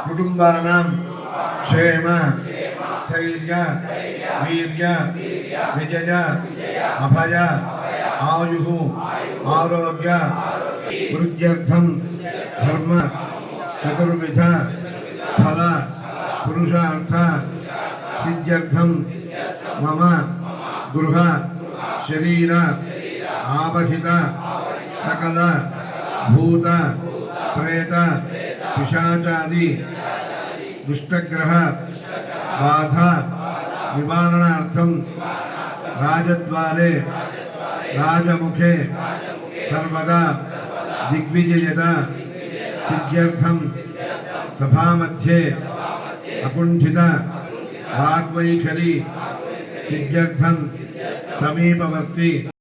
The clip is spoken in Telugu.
కుటుంబానాం క్షేమ స్థైర్య వీర్య విజయ అభయ ఆయు ఆరోగ్య వృద్ధ్యర్థం ధర్మ చతుర్విధ ఫల పురుషార్థ సిద్ధ్యర్థం మమ గృహ శరీర ఆవహిత సకల భూత ప్రేత పిశాచాది దుష్టగ్రహ బాధ నివారణార్థం రాజద్వారే రాజముఖే సర్వదా దిగ్విజయత సిద్ధ్యర్థం సభామధ్యే అకుంఠిత వాగ్వైఖరి సిద్ధ్యర్థం సమీపవర్తి